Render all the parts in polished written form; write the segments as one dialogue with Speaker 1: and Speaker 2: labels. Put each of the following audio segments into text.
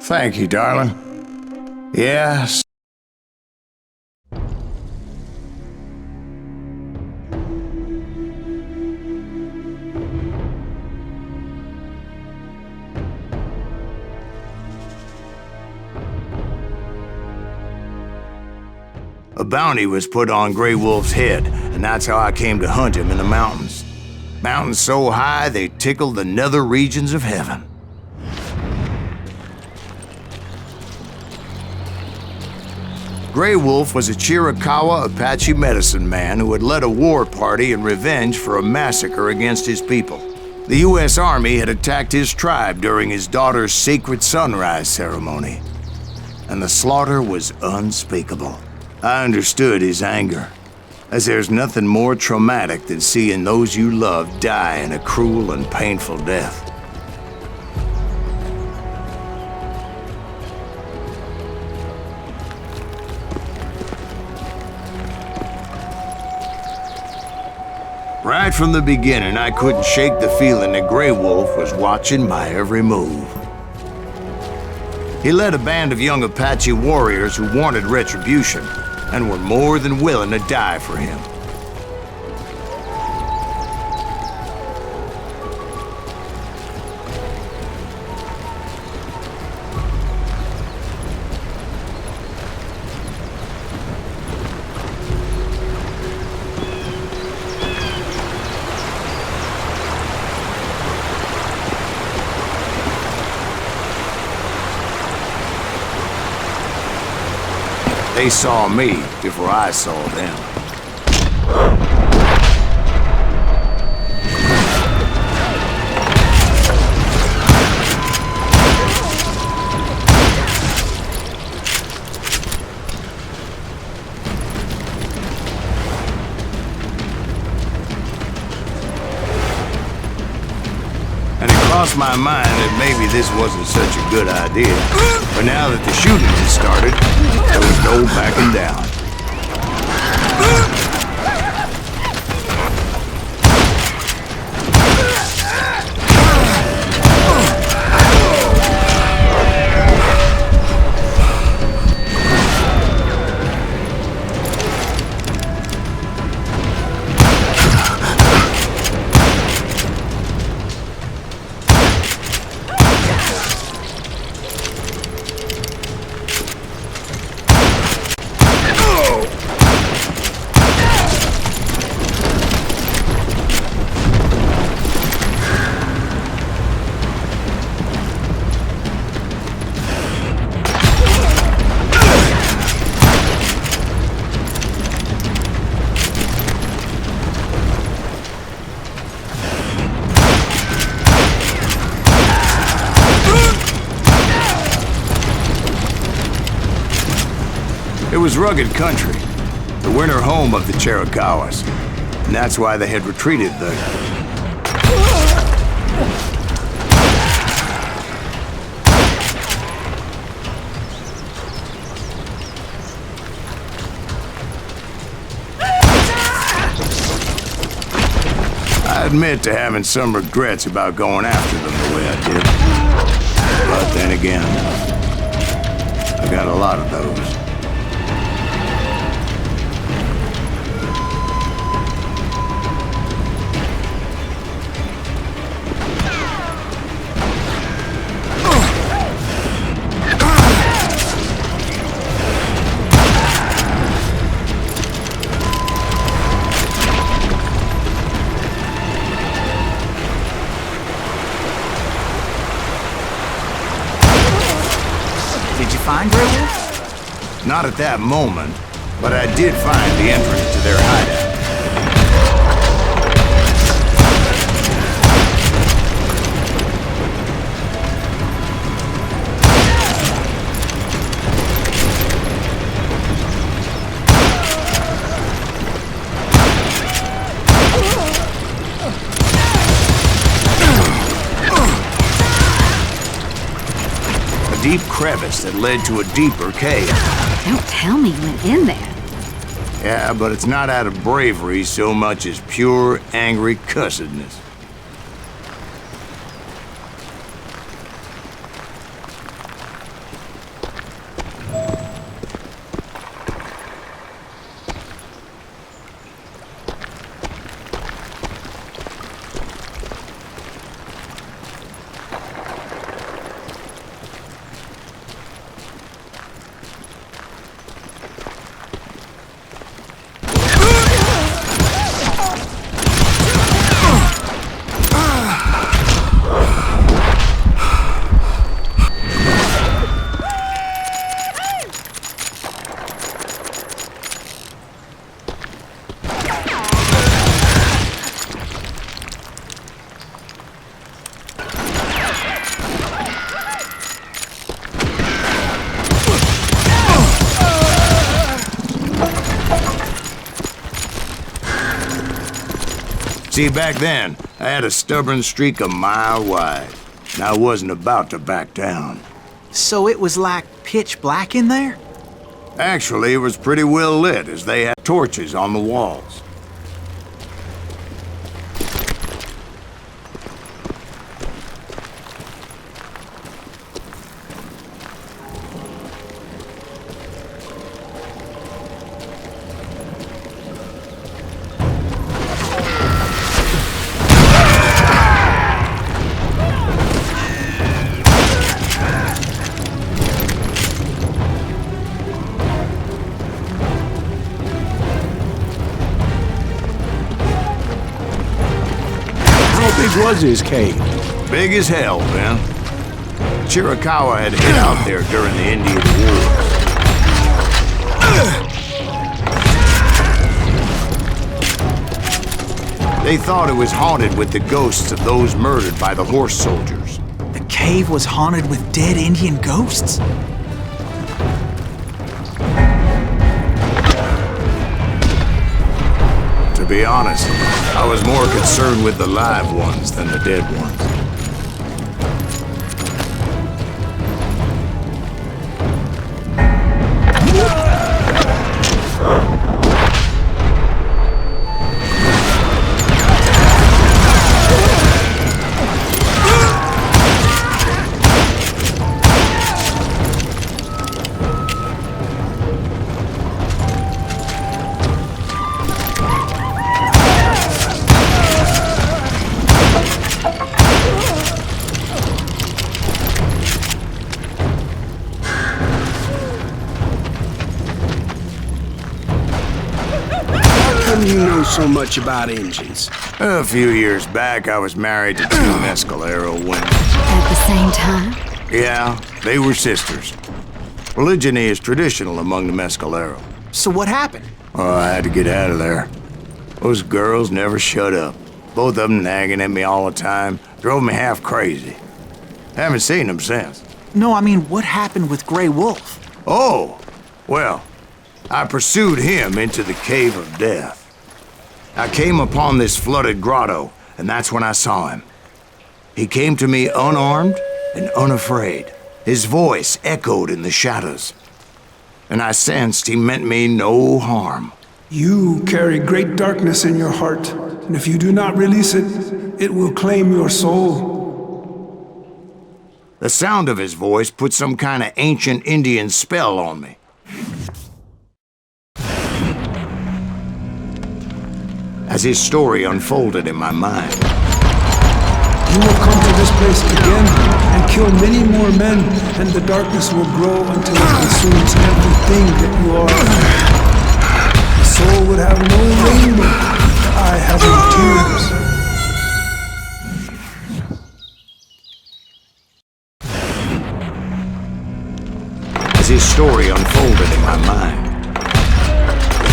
Speaker 1: Thank you, darling. Yes. A bounty was put on Grey Wolf's head, and that's how I came to hunt him in the mountains. Mountains so high they tickled the nether regions of heaven. Grey Wolf was a Chiricahua Apache medicine man who had led a war party in revenge for a massacre against his people. The U.S. Army had attacked his tribe during his daughter's sacred sunrise ceremony, and the slaughter was unspeakable. I understood his anger, as there's nothing more traumatic than seeing those you love die in a cruel and painful death. Right from the beginning, I couldn't shake the feeling that Grey Wolf was watching my every move. He led a band of young Apache warriors who wanted retribution and were more than willing to die for him. They saw me before I saw them. And it crossed my mind that maybe this wasn't such a good idea. But now that the shooting had started, there was no backing down. It was rugged country, the winter home of the Chiricahuas, and that's why they had retreated there. I admit to having some regrets about going after them the way I did. But then again, I got a lot of those.
Speaker 2: Did you find Grey Wolf?
Speaker 1: Not at that moment, but I did find the entrance to their hideout. Deep crevice that led to a deeper cave.
Speaker 3: Don't tell me you went in there.
Speaker 1: Yeah, but it's not out of bravery so much as pure, angry cussedness. See, back then, I had a stubborn streak a mile wide, and I wasn't about to back down.
Speaker 2: So it was like pitch black in there?
Speaker 1: Actually, it was pretty well lit, as they had torches on the walls.
Speaker 4: Was his cave?
Speaker 1: Big as hell, Ben. Chiricahua had hid out there during the Indian Wars. They thought it was haunted with the ghosts of those murdered by the horse soldiers.
Speaker 2: The cave was haunted with dead Indian ghosts?
Speaker 1: To be honest, I was more concerned with the live ones than the dead ones.
Speaker 4: You know so much about engines.
Speaker 1: A few years back, I was married to two Mescalero women.
Speaker 3: At the same time?
Speaker 1: Yeah, they were sisters. Polygyny is traditional among the Mescalero.
Speaker 2: So what happened?
Speaker 1: Oh, I had to get out of there. Those girls never shut up. Both of them nagging at me all the time. Drove me half crazy. Haven't seen them since.
Speaker 2: No, I mean, what happened with Grey Wolf?
Speaker 1: Oh, well, I pursued him into the Cave of Death. I came upon this flooded grotto, and that's when I saw him. He came to me unarmed and unafraid. His voice echoed in the shadows, and I sensed he meant me no harm.
Speaker 5: You carry great darkness in your heart, and if you do not release it, it will claim your soul.
Speaker 1: The sound of his voice put some kind of ancient Indian spell on me. As his story unfolded in my mind,
Speaker 5: You will come to this place again and kill many more men, and the darkness will grow until it consumes everything that you are. The soul would have no rainbow, the eye having tears.
Speaker 1: as his story unfolded in my mind,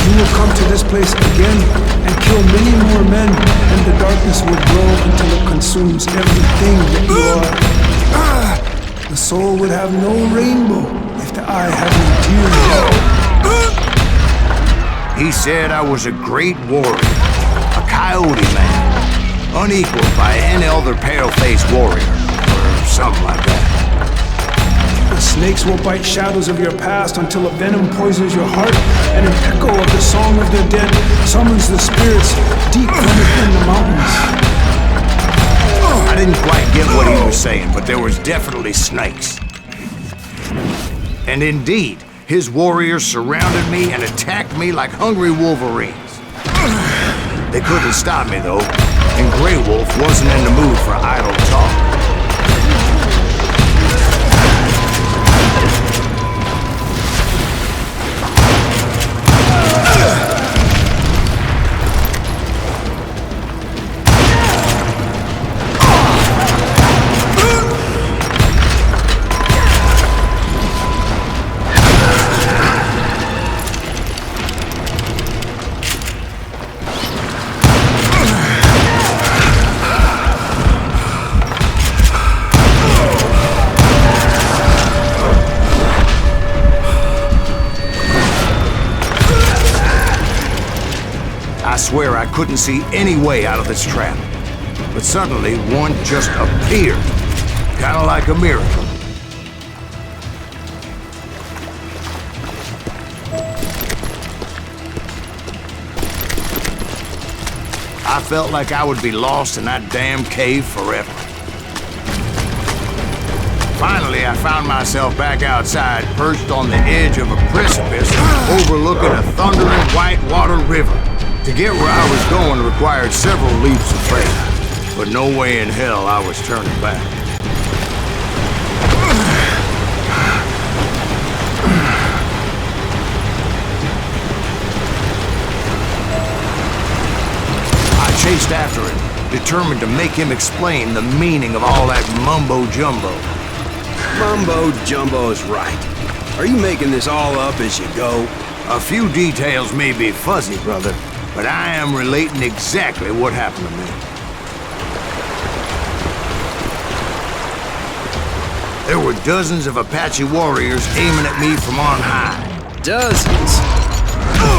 Speaker 5: You will come to this place again and kill many more men, and the darkness will grow until it consumes everything that you are. The soul would have no rainbow if the eye had no tears.
Speaker 1: he said I was a great warrior, a coyote man, unequaled by any other pale-faced warrior, or something like that.
Speaker 5: The snakes will bite shadows of your past until a venom poisons your heart, and an echo of the song of the dead summons the spirits deep from within the mountains.
Speaker 1: I didn't quite get what he was saying, but there was definitely snakes. And indeed, his warriors surrounded me and attacked me like hungry wolverines. They couldn't stop me, though, and Grey Wolf wasn't in the mood for idle talk. swear I couldn't see any way out of this trap. But suddenly, one just appeared. Kinda like a miracle. I felt like I would be lost in that damn cave forever. Finally, I found myself back outside, perched on the edge of a precipice, overlooking a thundering whitewater river. To get where I was going required several leaps of faith, but no way in hell I was turning back. I chased after him, determined to make him explain the meaning of all that mumbo-jumbo.
Speaker 4: Mumbo-jumbo's right. Are you making this all up as you go?
Speaker 1: A few details may be fuzzy, brother, but I am relating exactly what happened to me. There were dozens of Apache warriors aiming at me from on high.
Speaker 4: Dozens?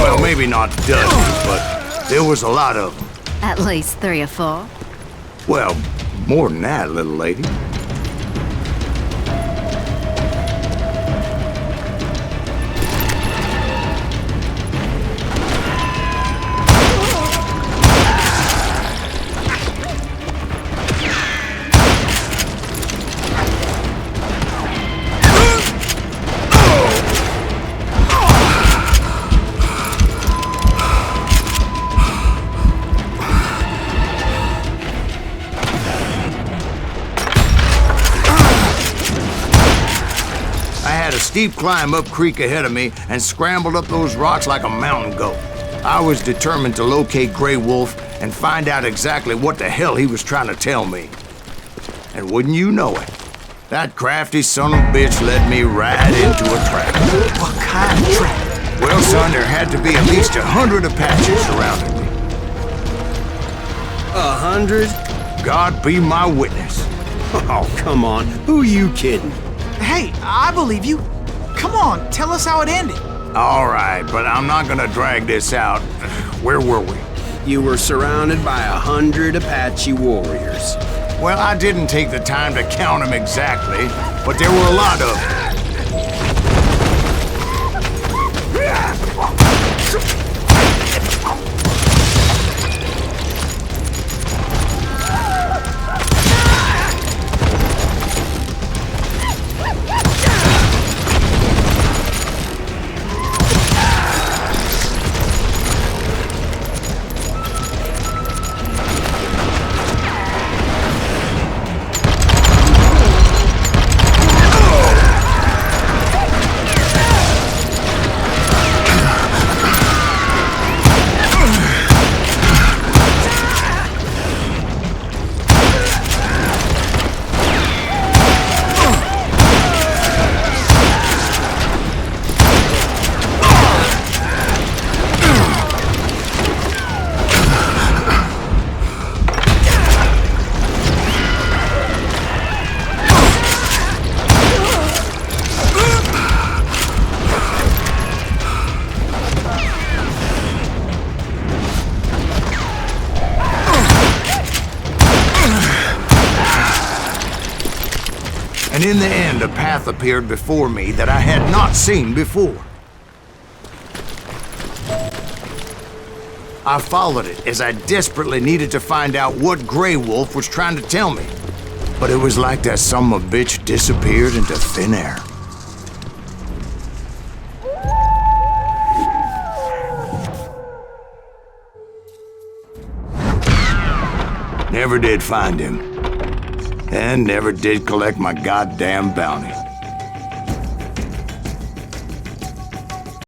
Speaker 1: Well, maybe not dozens, but there was a lot of them.
Speaker 3: At least 3 or 4.
Speaker 1: Well, more than that, little lady. Steep climb up creek ahead of me and scrambled up those rocks like a mountain goat. I was determined to locate Grey Wolf and find out exactly what the hell he was trying to tell me. And wouldn't you know it, that crafty son of a bitch led me right into a trap.
Speaker 2: What kind of trap?
Speaker 1: Well, son, there had to be at least 100 Apaches surrounding me.
Speaker 4: 100?
Speaker 1: God be my witness.
Speaker 4: Oh, come on. Who are you kidding?
Speaker 2: Hey, I believe you. Come on, tell us how it ended.
Speaker 1: All right, but I'm not gonna drag this out. Where were we?
Speaker 4: You were surrounded by 100 Apache warriors.
Speaker 1: Well, I didn't take the time to count them exactly, but there were a lot of them. And in the end, a path appeared before me that I had not seen before. I followed it as I desperately needed to find out what Grey Wolf was trying to tell me. But it was like that son of a bitch disappeared into thin air. Never did find him. And never did collect my goddamn bounty.